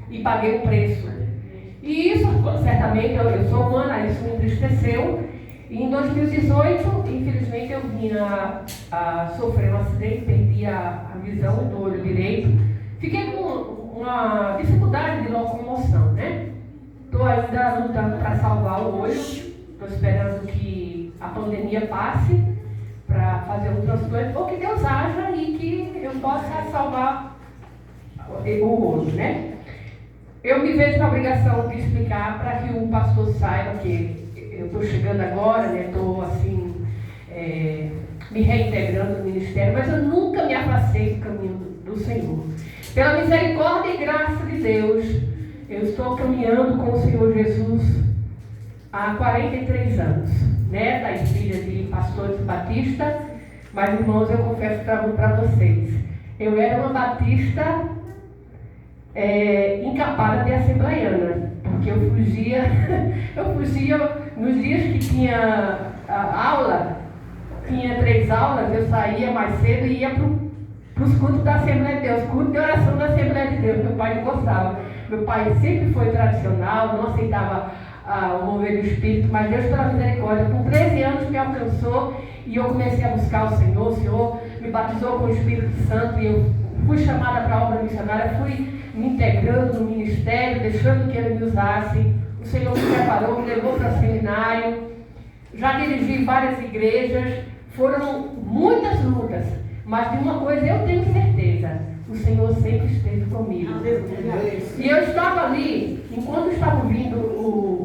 e paguei o preço. E isso, certamente, eu sou humana, isso me entristeceu. E em 2018, infelizmente, eu vinha a sofrer um acidente, perdi a visão do olho direito. Fiquei com uma dificuldade de locomoção, né? Estou ainda lutando para salvar o olho. Estou esperando que a pandemia passe para fazer um transplante, ou que Deus haja e que eu possa salvar o olho, né? Eu me vejo na obrigação de explicar para que o pastor saiba que eu estou chegando agora, né? Estou assim, me reintegrando no ministério, mas eu nunca me afastei do caminho do Senhor. Pela misericórdia e graça de Deus, eu estou caminhando com o Senhor Jesus há 43 anos, neta e filha de pastores batista, mas irmãos, eu confesso para vocês, eu era uma batista encapada de assembleiana, porque eu fugia nos dias que tinha aula, tinha 3 aulas, eu saía mais cedo e ia para os cultos da Assembleia de Deus, culto de oração da Assembleia de Deus. Meu pai não gostava, meu pai sempre foi tradicional, não aceitava o mover do Espírito, mas Deus, pela misericórdia, com 13 anos me alcançou e eu comecei a buscar o Senhor me batizou com o Espírito Santo e eu fui chamada para a obra missionária, fui me integrando no ministério, deixando que Ele me usasse. O Senhor me preparou, me levou para o seminário, já dirigi várias igrejas, foram muitas lutas, mas de uma coisa eu tenho certeza, o Senhor sempre esteve comigo. E eu estava ali, enquanto estavam vindo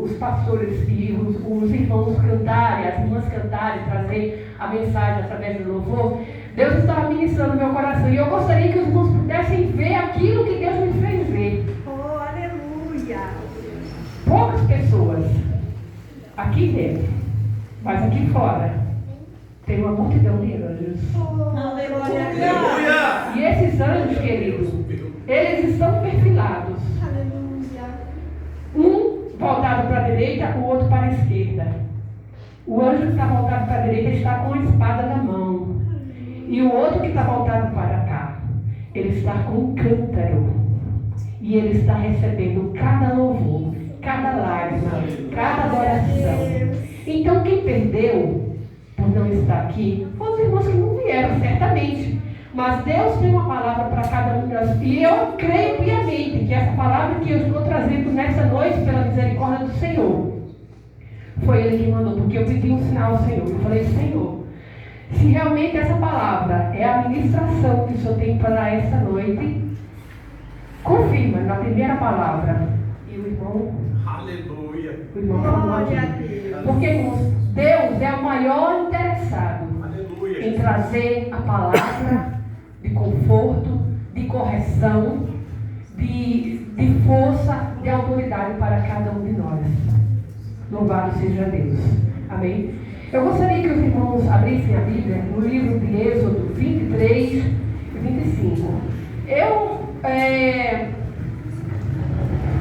os pastores e os irmãos cantarem, as irmãs cantarem, trazer a mensagem através do louvor, Deus estava ministrando no meu coração. E eu gostaria que os irmãos pudessem ver aquilo que Deus me fez ver. Oh, aleluia! Poucas pessoas aqui dentro, mas aqui fora tem uma multidão de anjos. Oh, E esses anjos, queridos, eles estão perfilados. aleluia! Um voltado para a direita, o outro para a esquerda. O anjo que está voltado para a direita está com a espada na mão. E o outro que está voltado para cá, ele está com um cântaro. E ele está recebendo cada louvor, cada lágrima, cada adoração. Então quem perdeu por não estar aqui, foram os irmãos que não vieram, certamente. Mas Deus tem uma palavra para cada um de nós. E eu creio piamente que essa palavra que eu estou trazendo nessa noite, pela misericórdia do Senhor, foi Ele que mandou, porque eu pedi um sinal ao Senhor. Eu falei, Senhor, se realmente essa palavra é a ministração que o Senhor tem para esta noite, confirma na primeira palavra. E o irmão... Aleluia. O irmão falou aqui. Porque, irmãos, Deus é o maior interessado Aleluia. em trazer a palavra de conforto, de correção, de força, de autoridade para cada um de nós. Louvado seja Deus. Amém? Eu gostaria que os irmãos abrissem a Bíblia no livro de Êxodo 23 e 25. Eu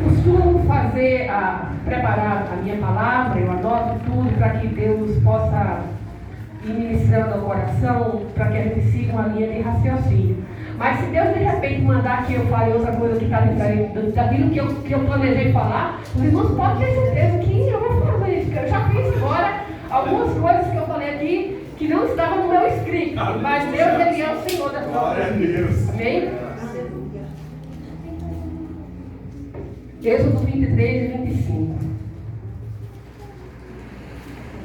costumo preparar a minha palavra, eu anoto tudo para que Deus possa ir ministrando ao coração, para que a gente siga uma linha de raciocínio. Mas se Deus de repente mandar que eu fale outra coisa que está diferente daquilo que eu planejei falar, os irmãos podem ter certeza que eu vou fazer isso. Eu já fiz agora algumas coisas que eu falei aqui que não estavam no meu script, mas Deus, Ele é o Senhor da tua Glória a Deus. Amém? Êxodo 23 e 25.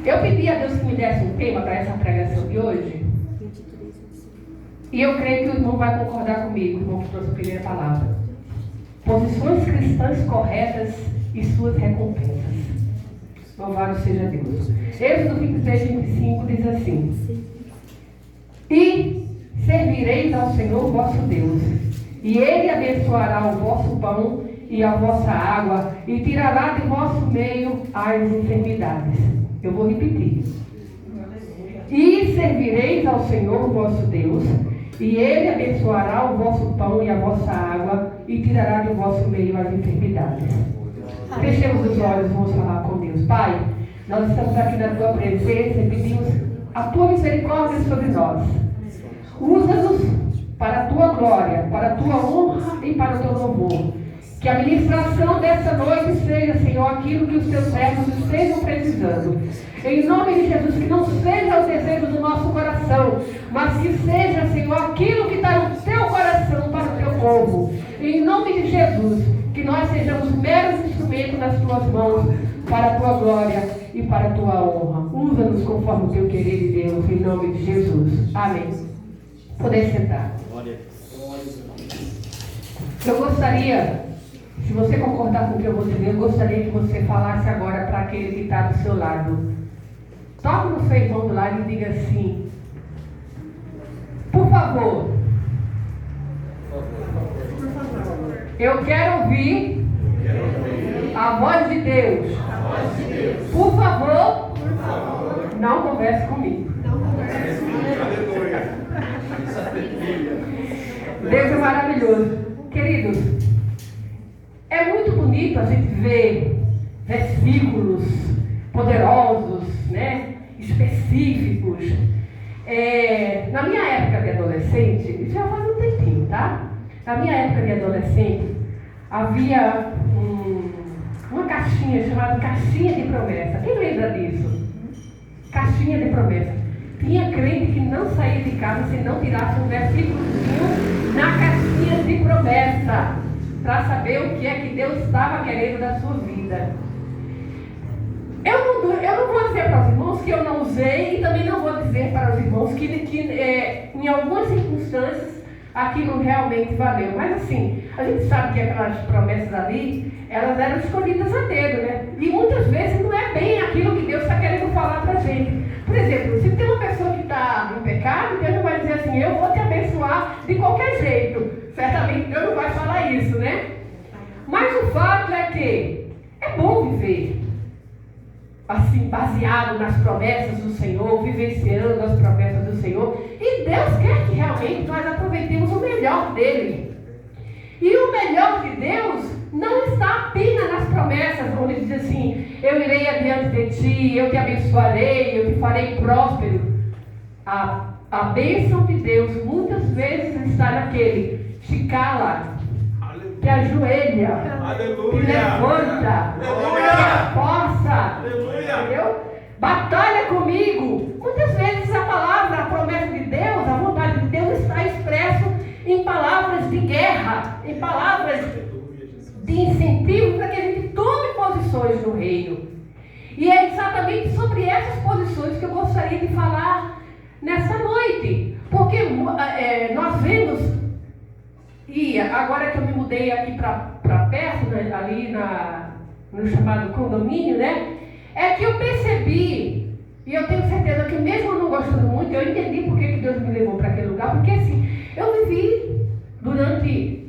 Eu pedi a Deus que me desse um tema para essa pregação de hoje. E eu creio que o irmão vai concordar comigo, o irmão que trouxe a primeira palavra. Posições cristãs corretas e suas recompensas. Louvado seja Deus. Êxodo 23 e 25 diz assim: E servireis ao Senhor vosso Deus, e Ele abençoará o vosso pão e a vossa água, e tirará de vosso meio as enfermidades. Eu vou repetir. E servireis ao Senhor vosso Deus, e Ele abençoará o vosso pão e a vossa água, e tirará de vosso meio as enfermidades. Fechemos os olhos, vamos falar com Deus. Pai, nós estamos aqui na Tua presença e pedimos a Tua misericórdia sobre nós. Usa-nos para a Tua glória, para a Tua honra e para o Teu louvor. Que a ministração dessa noite seja, Senhor, aquilo que os teus servos estejam precisando. Em nome de Jesus, que não seja o desejo do nosso coração, mas que seja, Senhor, aquilo que está no teu coração para o teu povo. Em nome de Jesus, que nós sejamos meros instrumentos nas tuas mãos, para a tua glória e para a tua honra. Usa-nos conforme o teu querer de Deus, em nome de Jesus. Amém. Poder sentar. Eu gostaria, se você concordar com o que eu vou dizer, eu gostaria que você falasse agora para aquele que está do seu lado. Toque no seu irmão do lado e diga assim: por favor, eu quero ouvir a voz de Deus. Por favor, não converse comigo. Deus é maravilhoso. Queridos, é muito bonito a gente ver versículos poderosos, né? Específicos. Na minha época de adolescente, isso já faz um tempinho, tá? Na minha época de adolescente, havia uma caixinha chamada caixinha de promessa. Quem lembra disso? Caixinha de promessa. Tinha crente que não saía de casa se não tirasse um versículozinho na caixinha de promessa, para saber o que é que Deus estava querendo da sua vida. Eu não vou dizer para os irmãos que eu não usei, e também não vou dizer para os irmãos que em algumas circunstâncias aquilo realmente valeu. Mas assim, a gente sabe que aquelas promessas ali, elas eram escolhidas a dedo, né? E muitas vezes não é bem aquilo que Deus está querendo falar para a gente. Por exemplo, se tem uma pessoa que está em pecado, Deus não vai dizer assim: eu vou te abençoar de qualquer jeito. Certamente Deus não vai falar isso, né? Mas o fato é que é bom viver assim, baseado nas promessas do Senhor, vivenciando as promessas do Senhor. E Deus quer que realmente nós aproveitemos o melhor dele. E o melhor de Deus não está apenas nas promessas, onde ele diz assim: eu irei adiante de ti, eu te abençoarei, eu te farei próspero. A bênção de Deus muitas vezes está naquele: te cala, te ajoelha, te levanta, te força, entendeu? Batalha comigo. Muitas vezes a palavra, a promessa de Deus, a vontade de Deus está expresso em palavras de guerra, em palavras de incentivo para que a gente tome posições no reino. E é exatamente sobre essas posições que eu gostaria de falar nessa noite. Porque nós vemos, e agora que eu me mudei aqui para perto, né, ali no chamado condomínio, né? É que eu percebi, e eu tenho certeza que mesmo eu não gostando muito, eu entendi por que Deus me levou para aquele lugar. Porque assim, eu vivi durante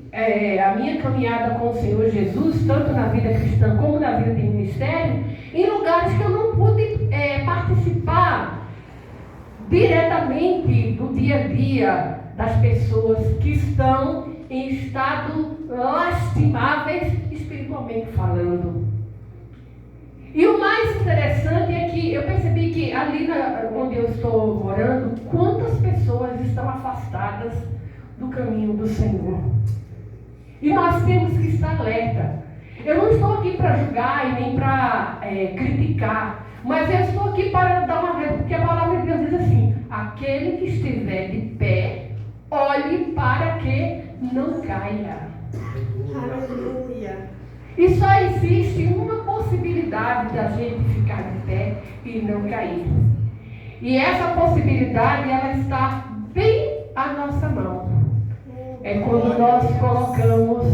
a minha caminhada com o Senhor Jesus, tanto na vida cristã como na vida de ministério, em lugares que eu não pude participar diretamente do dia a dia das pessoas que estão em estado lastimáveis espiritualmente falando. E o mais interessante é que eu percebi que ali onde eu estou morando, quantas pessoas estão afastadas do caminho do Senhor. E nós temos que estar alerta. Eu não estou aqui para julgar e nem para criticar, mas eu estou aqui para dar uma reta, porque a palavra de Deus diz assim: aquele que estiver de pé, olhe para que não caia. Aleluia. E só existe uma possibilidade da gente ficar de pé e não cair. E essa possibilidade, ela está bem à nossa mão. É quando nós colocamos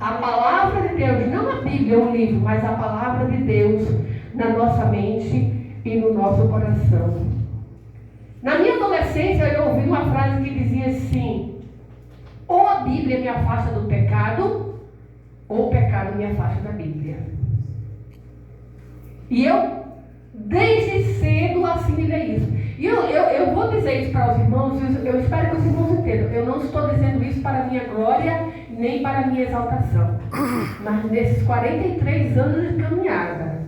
a palavra de Deus, não a Bíblia, o livro, mas a palavra de Deus na nossa mente e no nosso coração. Na minha adolescência, eu ouvi uma frase que dizia assim: ou a Bíblia me afasta do pecado, ou o pecado me afasta da Bíblia. E eu, desde cedo, assimilei isso. E eu vou dizer isso para os irmãos, eu espero que os irmãos entendam. Eu não estou dizendo isso para a minha glória, nem para a minha exaltação. Mas nesses 43 anos de caminhada,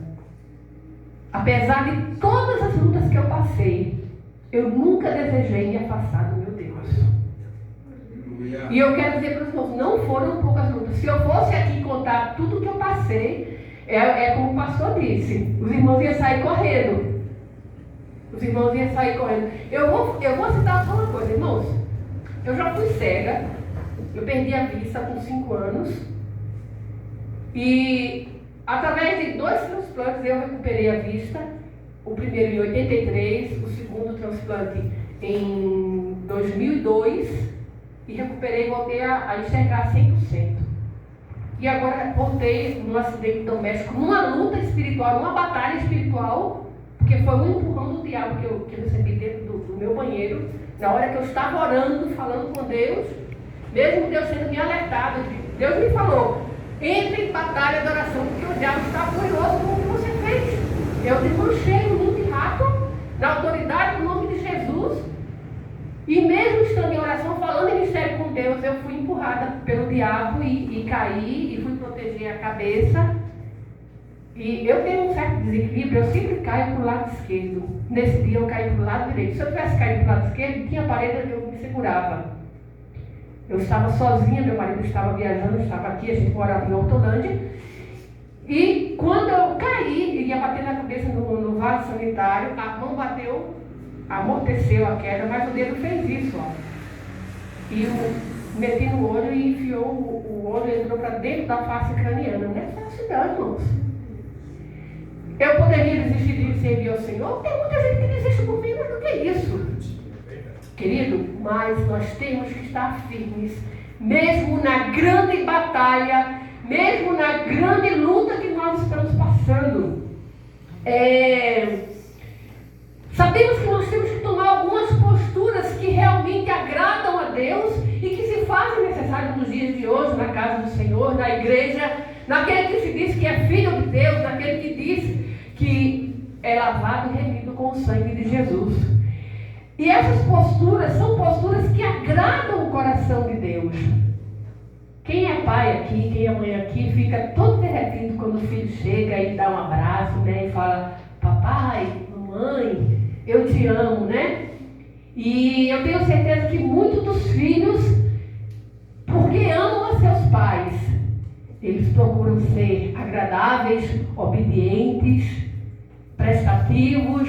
apesar de todas as lutas que eu passei, eu nunca desejei me afastar do meu Deus. E eu quero dizer para os irmãos, não foram poucas lutas. Se eu fosse aqui contar tudo que eu passei, é como o pastor disse, os irmãos iam sair correndo. Os irmãos iam sair correndo. Eu vou citar só uma coisa, irmãos. Eu já fui cega, eu perdi a vista com 5 anos. E através de 2 transplantes eu recuperei a vista. O primeiro em 83, o segundo transplante em 2002. E recuperei e voltei a enxergar 100%. E agora voltei num acidente doméstico, numa luta espiritual, numa batalha espiritual, porque foi um empurrão do diabo que eu recebi dentro do meu banheiro, na hora que eu estava orando, falando com Deus, mesmo Deus sendo me alertado. Deus me falou, entre em batalha de oração, porque o diabo está furioso com o que você fez. Eu desmanchei o ninho de rato, na autoridade, no nome de Jesus. E mesmo estando em oração, falando em mistério com Deus, eu fui empurrada pelo diabo e caí e fui proteger a cabeça. E eu tenho um certo desequilíbrio, eu sempre caio para o lado esquerdo. Nesse dia eu caí para o lado direito. Se eu tivesse caído para o lado esquerdo, tinha parede, eu me segurava. Eu estava sozinha, meu marido estava viajando, estava aqui, a gente morava em Hortolândia. E quando eu caí, ia bater na cabeça no vaso sanitário, a mão bateu, amorteceu a queda, mas o dedo fez isso, ó. E eu meti no olho e enfiou o olho, entrou para dentro da face craniana. Não é fácil não, irmãos. Eu poderia desistir de servir ao Senhor? Tem muita gente que desiste por menos do que isso. Querido, mas nós temos que estar firmes, mesmo na grande batalha, mesmo na grande luta que nós estamos passando. Sabemos que nós temos que tomar algumas posturas que realmente agradam a Deus e que se fazem necessárias nos dias de hoje, na casa do Senhor, na igreja, naquele que se diz que é filho de Deus, naquele que diz que é lavado e remido com o sangue de Jesus. E essas posturas são posturas que agradam o coração de Deus. Quem é pai aqui, quem é mãe aqui, fica todo derretido quando o filho chega e dá um abraço, né, e fala, papai, mamãe, eu te amo, né? E eu tenho certeza que muitos dos filhos, porque amam a seus pais, eles procuram ser agradáveis, obedientes, prestativos,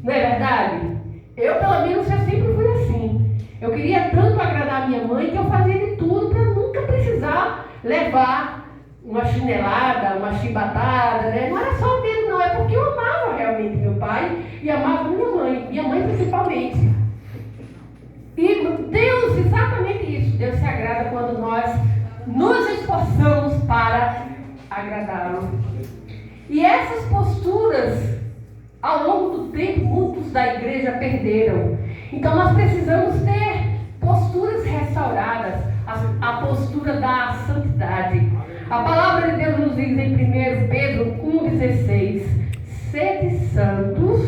não é verdade? Eu, pelo menos, eu sempre fui assim. Eu queria tanto agradar a minha mãe que eu fazia de tudo para nunca precisar levar uma chinelada, uma chibatada, né? Não era só o dedo, não, é porque eu amava realmente meu pai e amava minha mãe principalmente. E Deus, exatamente isso, Deus se agrada quando nós nos esforçamos para agradá-lo. E essas posturas, ao longo do tempo, muitos da igreja perderam. Então nós precisamos ter posturas restauradas, a postura da santidade. A palavra de Deus nos diz em 1 Pedro 1,16: sede santos,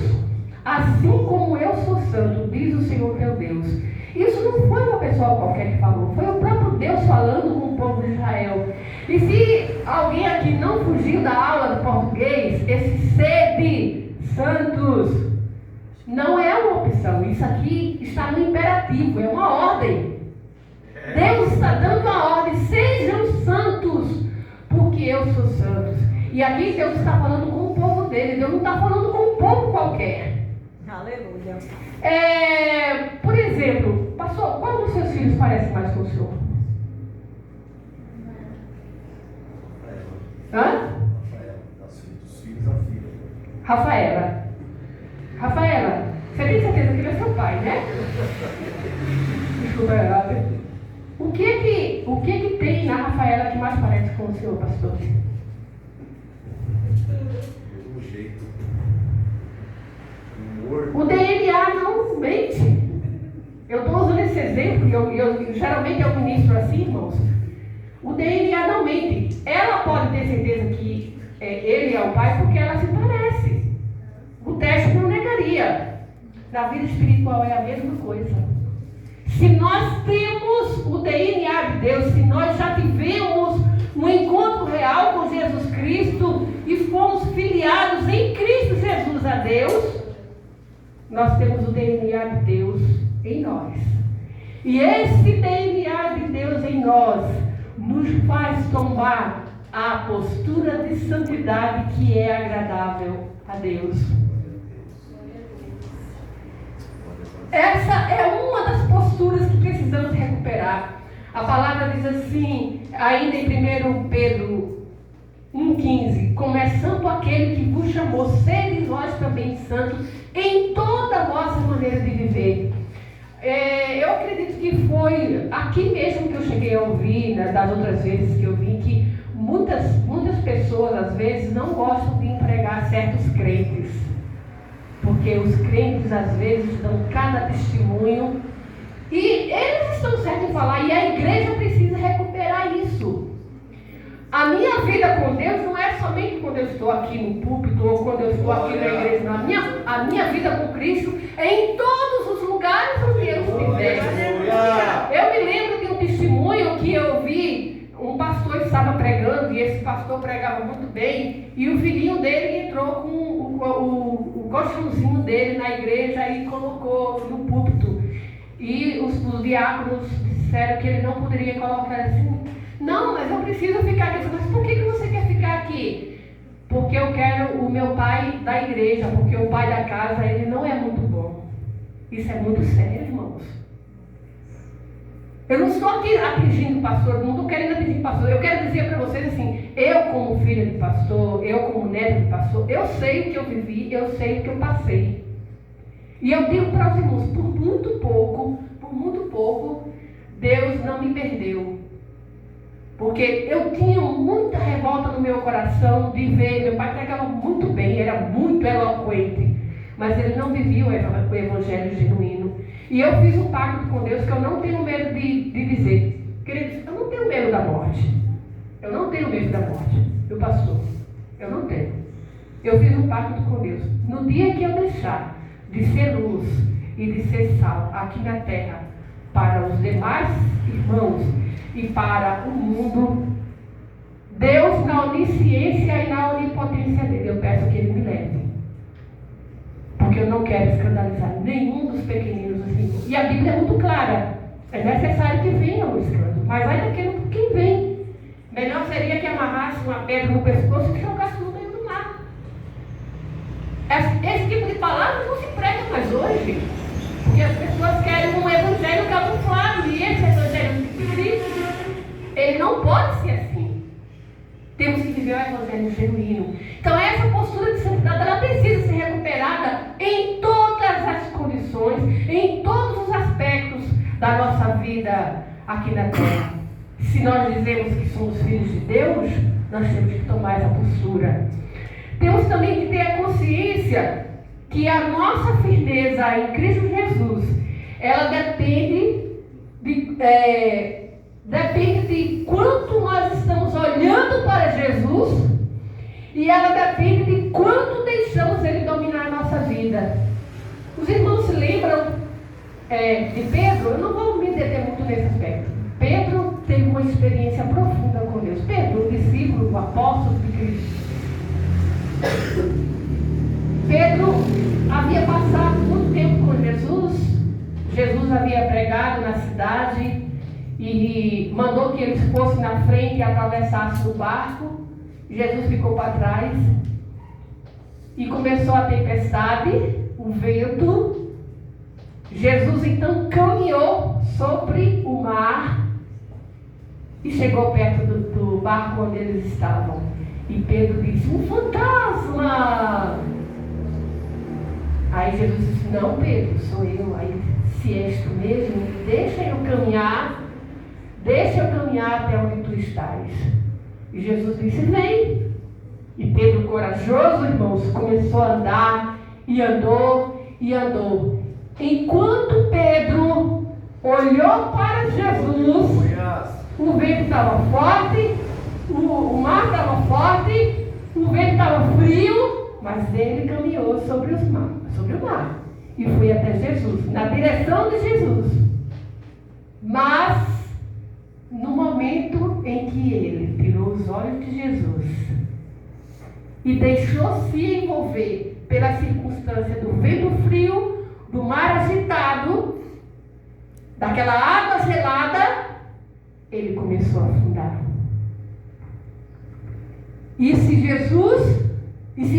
assim como eu sou santo, diz o Senhor teu Deus. Isso não foi uma pessoa qualquer que falou, foi o próprio Deus falando com o povo de Israel. E se alguém aqui não fugiu da aula de português, esse sede santos não é uma opção, isso aqui está no imperativo, é uma ordem. Deus está dando uma ordem, sejam santos, porque eu sou santo. E aqui Deus está falando com o povo dele, Deus não está falando com um povo qualquer. Aleluia. Por exemplo, pastor, qual dos seus filhos parece mais com o senhor? Hã? Rafaela. Rafaela, você tem certeza que ele é seu pai, né? Desculpa, o que tem na Rafaela que mais parece com o senhor, pastor? O jeito. O humor. O DNA não mente. Eu estou usando esse exemplo, geralmente eu ministro assim, irmãos. O DNA não mente. Ela pode ter certeza que ele é o pai porque ela se parece. O teste não negaria. Na vida espiritual é a mesma coisa. Se nós temos o DNA de Deus, se nós já tivemos um encontro real com Jesus Cristo e fomos filiados em Cristo Jesus a Deus, nós temos o DNA de Deus em nós. E esse DNA de Deus em nós nos faz tomar a postura de santidade que é agradável a Deus. Essa é uma das posturas que precisamos recuperar. A palavra diz assim, ainda em 1 Pedro 1,15: começando aquele que vos chamou, sede vós também santos em toda a vossa maneira de viver. Eu acredito que foi aqui mesmo que eu cheguei a ouvir, né, das outras vezes que eu vim, que muitas pessoas às vezes não gostam de empregar certos crentes, porque os crentes às vezes dão cada testemunho e eles estão certos em falar, e a igreja precisa recuperar isso. A minha vida com Deus não é somente quando eu estou aqui no púlpito ou quando eu estou aqui na igreja. Não. A minha vida com Cristo é em todos os lugares onde eu estiver. Eu me lembro de um testemunho que eu vi. Um pastor estava pregando e esse pastor pregava muito bem. E o filhinho dele entrou com o colchãozinho dele na igreja e colocou no púlpito. E os diáconos disseram que ele não poderia colocar assim. Não, mas eu preciso ficar aqui. Mas por que você quer ficar aqui? Porque eu quero o meu pai da igreja, porque o pai da casa, ele não é muito bom. Isso é muito sério, irmãos. Eu não estou aqui atingindo o pastor, não estou querendo atingir o pastor. Eu quero dizer para vocês assim, eu como filha de pastor, eu como neta de pastor, eu sei o que eu vivi, eu sei o que eu passei. E eu digo para os irmãos, por muito pouco, Deus não me perdeu. Porque eu tinha muita revolta no meu coração de ver, meu pai pregava muito bem, era muito eloquente, mas ele não vivia o evangelho genuíno. E eu fiz um pacto com Deus que eu não tenho medo de dizer. Queridos, eu não tenho medo da morte. Eu não tenho medo da morte, meu pastor. Eu não tenho. Eu fiz um pacto com Deus. No dia que eu deixar de ser luz e de ser sal aqui na terra para os demais irmãos e para o mundo, Deus, na onisciência e na onipotência dele, eu peço que ele me leve. Porque eu não quero escandalizar nenhum dos pequeninos assim. E a Bíblia é muito clara. É necessário que venha o escândalo. Mas vai daquele por quem vem. Melhor seria que amarrasse uma pedra no pescoço e jogasse tudo dentro do mar. Esse tipo de palavra não se prega mais hoje. Porque as pessoas querem um evangelho camuflado. E esse evangelho espírita, ele não pode ser assim. Temos que viver o evangelho genuíno. Então essa postura de santidade, ela precisa ser recuperada em todas as condições, em todos os aspectos da nossa vida aqui na terra. Se nós dizemos que somos filhos de Deus, nós temos que tomar essa postura. Temos também que ter a consciência que a nossa firmeza em Cristo Jesus, ela depende de quanto nós estamos olhando para Jesus, e ela depende de quanto deixamos Ele dominar a nossa vida. Os irmãos se lembram de Pedro? Eu não vou me deter muito nesse aspecto. Pedro teve uma experiência profunda com Deus. Pedro, o discípulo, o apóstolo de Cristo. Pedro havia passado muito tempo com Jesus. Jesus havia pregado na cidade e mandou que eles fossem na frente e atravessassem o barco. Jesus ficou para trás e começou a tempestade, o vento. Jesus então caminhou sobre o mar e chegou perto do barco onde eles estavam. E Pedro disse: um fantasma! Aí Jesus disse: não, Pedro, sou eu. Aí, se és tu mesmo, deixa eu caminhar até onde tu estás. E Jesus disse: vem. E Pedro, corajoso, irmãos, começou a andar, e andou, e andou. Enquanto Pedro olhou para Jesus, o vento estava forte, o mar estava forte, o vento estava frio, mas ele caminhou sobre o mar e foi até Jesus, na direção de Jesus. Mas no momento em que ele tirou os olhos de Jesus e deixou-se envolver pela circunstância do vento frio, do mar agitado, daquela água gelada, ele começou a afundar. E se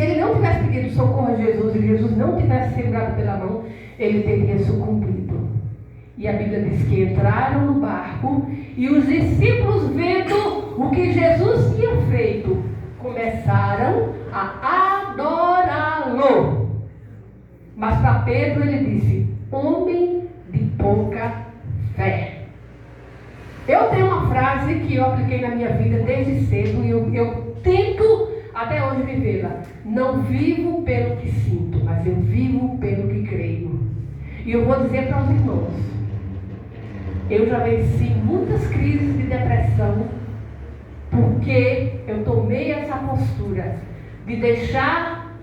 ele não tivesse pedido socorro a Jesus, e Jesus não tivesse segurado pela mão, ele teria sucumbido. E a Bíblia diz que entraram no barco, e os discípulos, vendo o que Jesus tinha feito, começaram a adorá-lo. Mas para Pedro ele disse: homem de pouca fé. Eu tenho uma frase que eu apliquei na minha vida desde cedo, e eu tento até hoje vivê-la. Não vivo pelo que sinto, mas eu vivo pelo que creio. E eu vou dizer para os irmãos: eu já venci muitas crises de depressão, porque eu tomei essa postura de deixar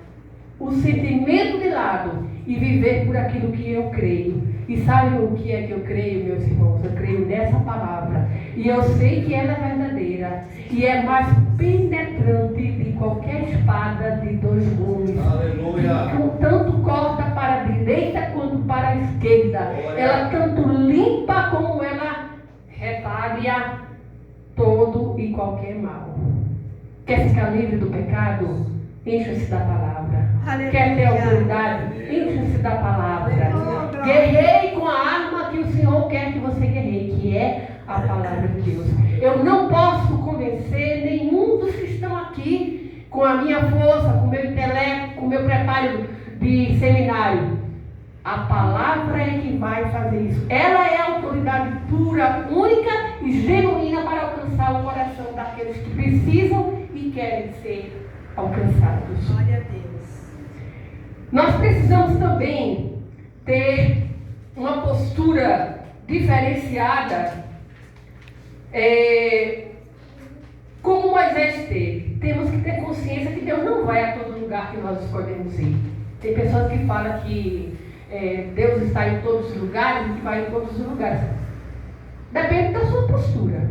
o sentimento de lado e viver por aquilo que eu creio. E sabe o que é que eu creio, meus irmãos? Eu creio nessa palavra. E eu sei que ela é verdadeira. E é mais penetrante de qualquer espada de dois gumes. Aleluia! Tanto corta para a direita quanto para a esquerda. Ela tanto limpa como ela retalha todo e qualquer mal. Quer ficar livre do pecado? Encha-se da palavra. Aleluia. Quer ter autoridade? Encha-se da palavra. Guerreie com a arma que o Senhor quer que você guerreie, que é a palavra de Deus. Eu não posso convencer nenhum dos que estão aqui com a minha força, com o meu intelecto, com o meu preparo de seminário. A palavra é que vai fazer isso. Ela é a autoridade pura, única e genuína para alcançar o coração daqueles que precisam e querem ser alcançados. Glória a Deus. Nós precisamos também ter uma postura diferenciada, como Moisés teve. Temos que ter consciência que Deus não vai a todo lugar que nós escolhemos ir. Tem pessoas que falam que Deus está em todos os lugares e que vai em todos os lugares. Depende da sua postura.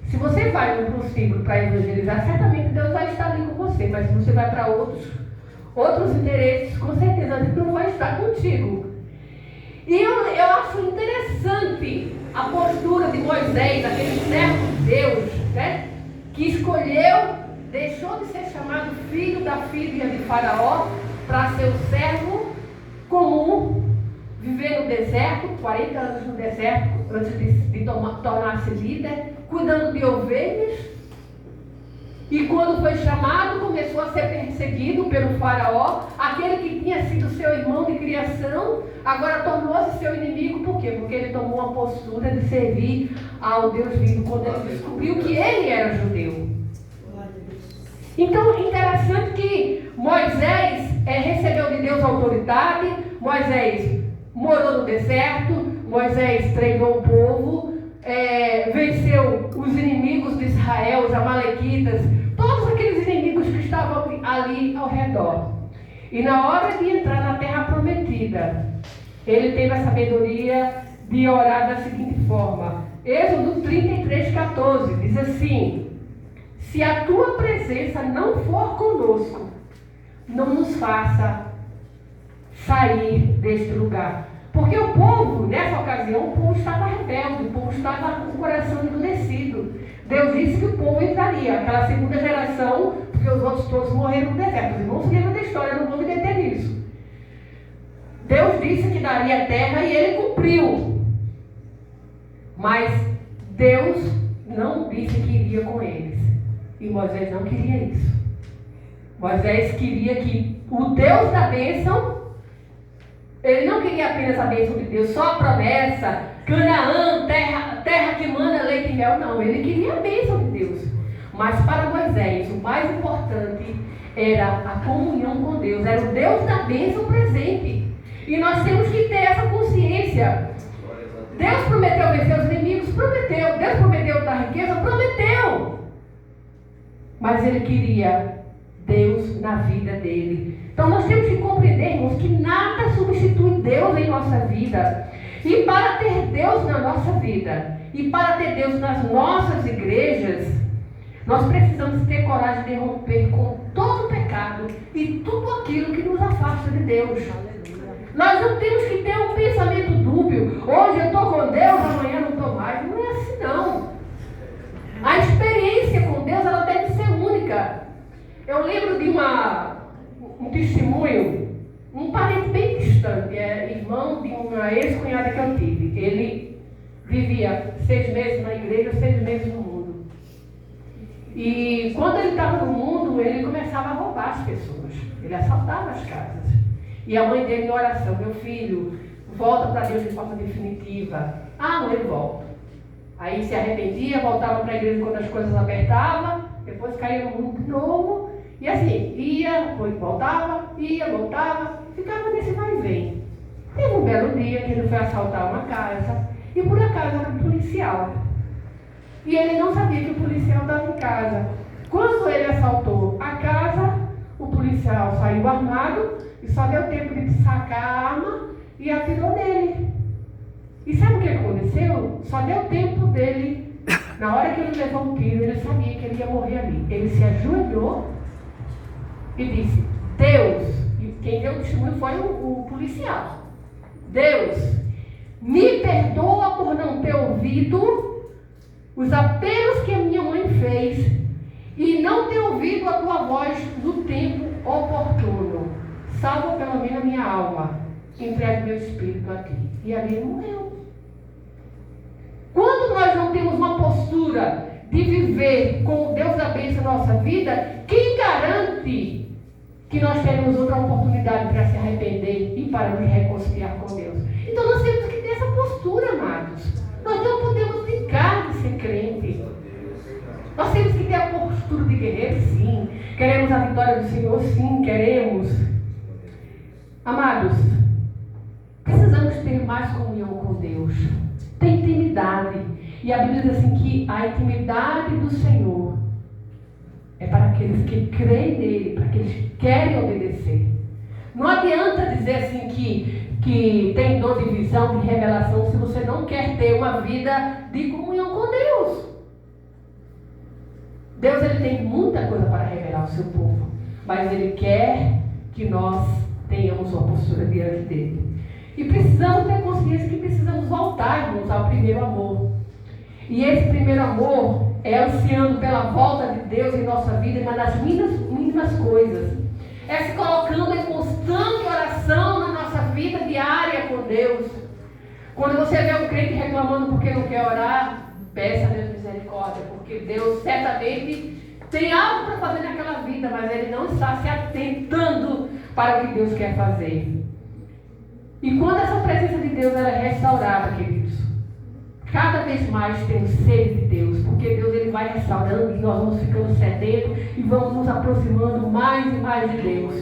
Se você vai no prostíbulo para evangelizar, certamente Deus vai estar ali com você. Mas se você vai para outros interesses, com certeza Deus não vai estar contigo. E eu acho interessante a postura de Moisés, aquele servo de Deus, né, que escolheu, deixou de ser chamado filho da filha de Faraó para ser o servo comum, viver no deserto, 40 anos no deserto, antes de tornar-se líder, cuidando de ovelhas. E quando foi chamado, começou a ser perseguido pelo Faraó. Aquele que tinha sido seu irmão de criação, agora tornou-se seu inimigo. Por quê? Porque ele tomou uma postura de servir ao Deus vivo, quando ele descobriu que ele era judeu. Então, interessante que Moisés recebeu de Deus autoridade. Moisés morou no deserto. Moisés treinou o povo. Venceu os inimigos de Israel, os amalequitas, todos aqueles inimigos que estavam ali ao redor. E na hora de entrar na terra prometida, ele teve a sabedoria de orar da seguinte forma. Êxodo 33:14 diz assim: se a tua presença não for conosco, não nos faça sair deste lugar. Porque o povo, nessa ocasião, o povo estava rebelde, o povo estava com o coração endurecido. Deus disse que o povo entraria, aquela segunda geração, porque os outros todos morreram no deserto. Os irmãos lembram da história, não vou me deter nisso. Deus disse que daria terra e ele cumpriu. Mas Deus não disse que iria com eles. E Moisés não queria isso. Moisés queria que o Deus da bênção, ele não queria apenas a bênção de Deus, só a promessa, Canaã, terra que mana leite e mel. Não, ele queria a bênção de Deus. Mas para Moisés, o mais importante era a comunhão com Deus, era o Deus da bênção presente. E nós temos que ter essa consciência. Deus prometeu vencer os inimigos? Prometeu. Deus prometeu dar riqueza? Prometeu. Mas ele queria Deus na vida dele. Então nós temos que compreender, irmãos, que nada substitui Deus em nossa vida. E para ter Deus na nossa vida, e para ter Deus nas nossas igrejas, nós precisamos ter coragem de romper com todo o pecado e tudo aquilo que nos afasta de Deus. Nós não temos que ter um pensamento dúbio. Hoje eu estou com Deus, amanhã não estou mais. Não é assim, não. A experiência com Deus, ela deve ser única. Eu lembro de um testemunho, um parente bem distante, irmão de uma ex-cunhada que eu tive. Ele vivia 6 meses na igreja, 6 meses no mundo. E quando ele estava no mundo, ele começava a roubar as pessoas. Ele assaltava as casas. E a mãe dele em oração: meu filho, volta para Deus de forma definitiva. Ah, não, ele volta. Aí se arrependia, voltava para a igreja quando as coisas apertavam, depois caía no mundo de novo. E assim, ia, depois voltava, ficava nesse vai e vem. Teve um belo dia que ele foi assaltar uma casa, e por acaso era um policial. E ele não sabia que o policial estava em casa. Quando ele assaltou a casa, o policial saiu armado e só deu tempo de sacar a arma e atirou nele. E sabe o que aconteceu? Só deu tempo dele, na hora que ele levou o tiro, ele sabia que ele ia morrer ali. Ele se ajoelhou e disse: Deus, e quem deu o testemunho foi o policial: Deus, me perdoa por não ter ouvido os apelos que a minha mãe fez e não ter ouvido a tua voz no tempo oportuno. Salva pelo menos a minha alma, entregue meu espírito a ti. E ali ele morreu. Quando nós não temos uma postura de viver com Deus da bênção na nossa vida, quem garante que nós teremos outra oportunidade para se arrepender e para nos reconciliar com Deus? Então nós temos que ter essa postura, amados. Nós não podemos brincar de ser crente. Nós temos que ter a postura de guerreiro, sim. Queremos a vitória do Senhor, sim, queremos. Amados, precisamos ter mais comunhão com Deus. Ter intimidade. E a Bíblia diz assim que a intimidade do Senhor é para aqueles que creem nele, para aqueles que querem obedecer. Não adianta dizer assim que tem dom de visão, de revelação, se você não quer ter uma vida de comunhão com Deus. Deus, ele tem muita coisa para revelar ao seu povo, mas ele quer que nós tenhamos uma postura diante dele. E precisamos ter consciência que precisamos voltar, irmãos, ao primeiro amor. E esse primeiro amor é ansiando pela volta de Deus em nossa vida, mas nas mínimas coisas. É se colocando em constante oração na nossa vida diária com Deus. Quando você vê um crente reclamando porque não quer orar, peça a Deus misericórdia, porque Deus certamente tem algo para fazer naquela vida, mas ele não está se atentando para o que Deus quer fazer. E quando essa presença de Deus ela é restaurada, queridos, cada vez mais temos sede de Deus, porque Deus ele vai restaurando e nós vamos ficando sedentos e vamos nos aproximando mais e mais de Deus.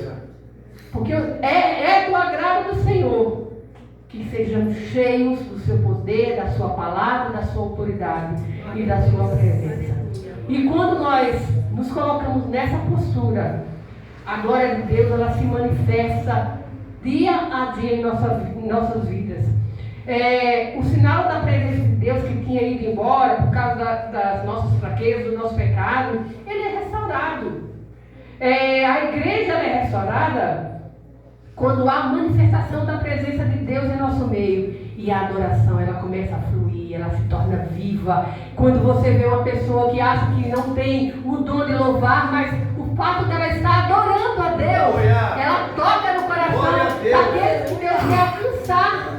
Porque é do agrado do Senhor que sejamos cheios do seu poder, da sua palavra, da sua autoridade e da sua presença. E quando nós nos colocamos nessa postura, a glória de Deus ela se manifesta dia a dia em nossas vidas. O sinal da presença de Deus que tinha ido embora por causa das nossas fraquezas, do nosso pecado, ele é restaurado. A igreja ela é restaurada quando há manifestação da presença de Deus em nosso meio. E a adoração ela começa a fluir, ela se torna viva. Quando você vê uma pessoa que acha que não tem o dom de louvar, mas o fato dela estar adorando a Deus, ela toca no coração daqueles que Deus quer alcançar.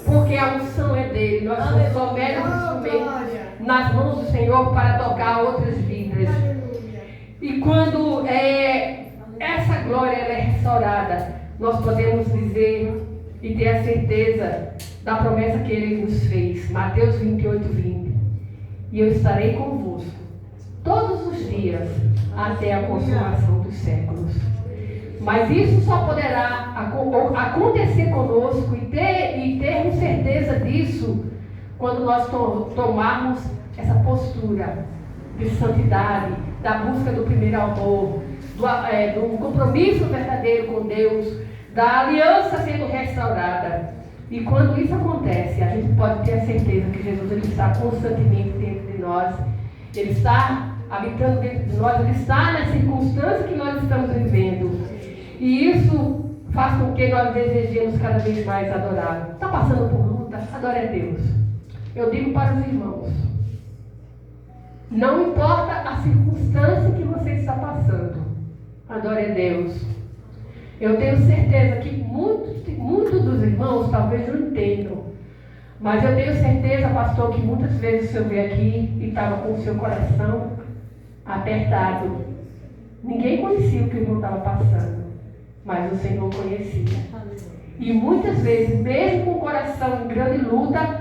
Porque a unção é dele. Nós somos só meros instrumentos nas mãos do Senhor para tocar outras vidas. E quando essa glória ela é restaurada, nós podemos dizer e ter a certeza da promessa que ele nos fez. Mateus 28:20. E eu estarei convosco todos os dias até a consumação dos séculos. Mas isso só poderá acontecer conosco e termos certeza disso quando nós tomarmos essa postura de santidade, da busca do primeiro amor, do compromisso verdadeiro com Deus, da aliança sendo restaurada. E quando isso acontece, a gente pode ter a certeza que Jesus ele está constantemente dentro de nós, ele está habitando dentro de nós, ele está na circunstância que nós estamos vivendo. E isso faz com que nós desejemos cada vez mais adorar. Está passando por luta? Adore a Deus. Eu digo para os irmãos, não importa a circunstância que você está passando, adore a Deus. Eu tenho certeza que muitos dos irmãos talvez não entendam, mas eu tenho certeza, pastor, que muitas vezes o senhor veio aqui e estava com o seu coração apertado. Ninguém conhecia o que o irmão estava passando, mas o Senhor conhecia. E muitas vezes, mesmo com o coração em grande luta,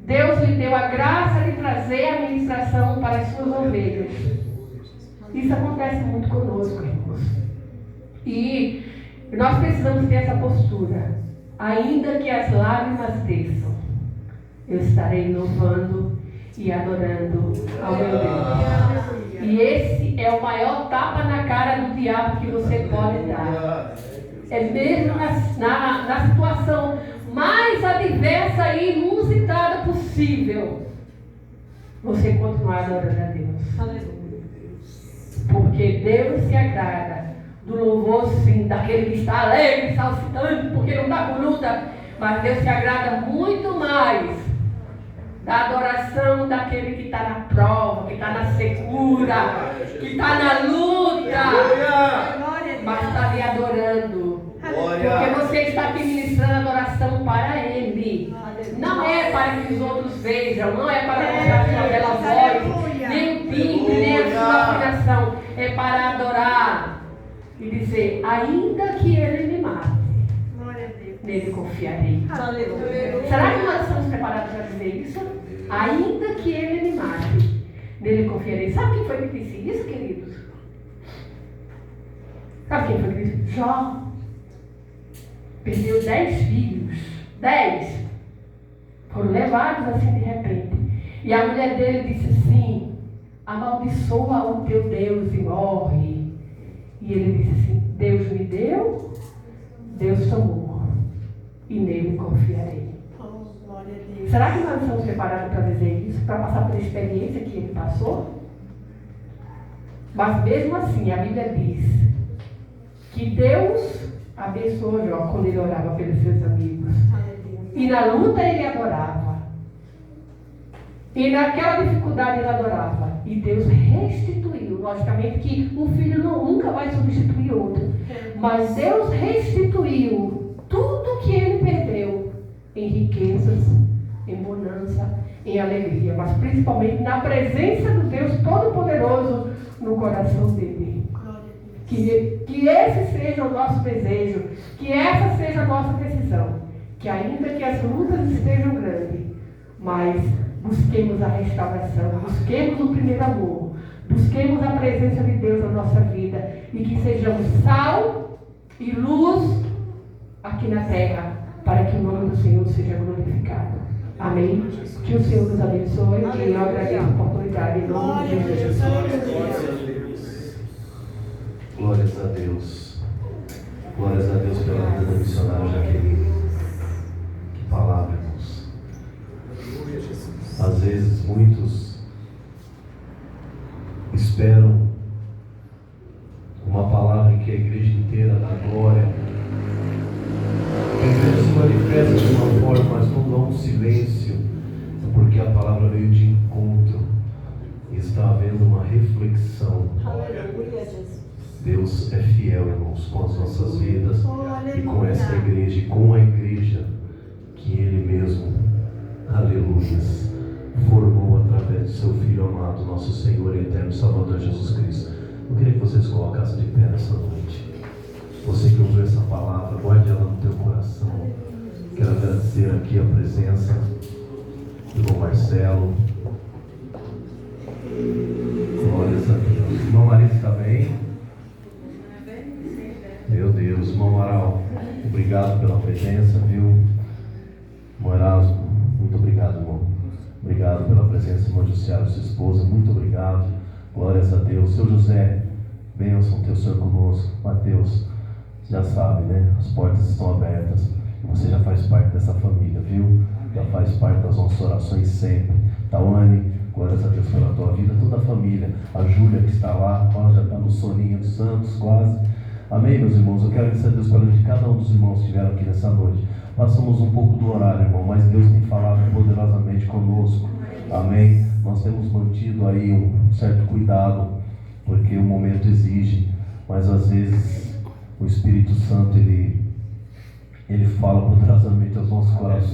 Deus lhe deu a graça de trazer a ministração para as suas ovelhas. Isso acontece muito conosco, irmãos. E nós precisamos ter essa postura. Ainda que as lágrimas desçam, eu estarei louvando e adorando ao meu Deus. E esse é o maior tapa na cara do diabo que você pode dar. É mesmo na situação mais adversa e inusitada possível, você continuar adorando a Deus. Porque Deus se agrada do louvor, sim, daquele que está alegre, saltitante, porque não está com luta. Mas Deus se agrada muito mais da adoração daquele que está na prova, que está na secura, que está na luta, mas está lhe adorando. Porque você está aqui ministrando adoração para Ele. Não é para que os outros vejam, não é para mostrar a sua bela voz, nem o timbre, nem a sua afinação. É para adorar e dizer, ainda que Ele me mate, nele confiarei. Será que nós estamos preparados para dizer isso? Ainda que Ele me mate, nele confiarei. Sabe quem foi que disse isso, queridos? Sabe quem foi que disse? Jó. Perdeu 10 filhos. 10. Foram levados assim de repente. E a mulher dele disse assim, amaldiçoa o teu Deus e morre. E ele disse assim, Deus me deu, Deus tomou, e nele confiarei. Será que nós estamos preparados para dizer isso? Para passar pela experiência que ele passou? Mas mesmo assim, a Bíblia diz que Deus abençoou Jó quando ele orava pelos seus amigos. E na luta ele adorava. E naquela dificuldade ele adorava. E Deus restituiu. Logicamente que um filho nunca vai substituir outro. Mas Deus restituiu tudo que ele perdeu em riquezas, em bonança, em alegria. Mas principalmente na presença do Deus Todo-Poderoso no coração dele. Que esse seja o nosso desejo, que essa seja a nossa decisão, que ainda que as lutas estejam grandes, mas busquemos a restauração, busquemos o primeiro amor, busquemos a presença de Deus na nossa vida e que sejamos sal e luz aqui na terra, para que o nome do Senhor seja glorificado. Amém? Que o Senhor nos abençoe e eu agradeço a oportunidade em nome de Jesus. Glórias a Deus. Glórias a Deus pela vida da missionária Jaqueline. Que palavra, irmãos. Às vezes muitos esperam uma palavra em que a igreja inteira dá glória. A igreja se manifesta de uma forma, mas não dá um silêncio, porque a palavra veio de encontro e está havendo uma reflexão. Aleluia, Jesus. Deus é fiel, irmãos, com as nossas vidas e com essa igreja e com a igreja que Ele mesmo, aleluias, formou através de seu Filho amado, nosso Senhor e eterno Salvador Jesus Cristo. Eu queria que vocês colocassem de pé nessa noite. Você que ouviu essa palavra, guarde ela no teu coração. Quero agradecer aqui a presença do irmão Marcelo. Glórias a Deus. Irmão Marisa está bem? Meu Deus, irmão Amaral, obrigado pela presença, viu? Irmão Erasmo, muito obrigado, irmão. Obrigado pela presença, irmão Josiário, sua esposa, muito obrigado. Glórias a Deus. Seu José, bênção ter o Senhor conosco. Mateus, já sabe, né? As portas estão abertas. Você já faz parte dessa família, viu? Já faz parte das nossas orações sempre. Tawane, glórias a Deus pela tua vida, toda a família. A Júlia que está lá, ó, já está no soninho dos santos, quase. Amém, meus irmãos? Eu quero agradecer a Deus pela vida de cada um dos irmãos que estiveram aqui nessa noite. Passamos um pouco do horário, irmão, mas Deus tem falado poderosamente conosco. Amém? Nós temos mantido aí um certo cuidado, porque o momento exige, mas às vezes o Espírito Santo, ele fala poderosamente aos nossos corações.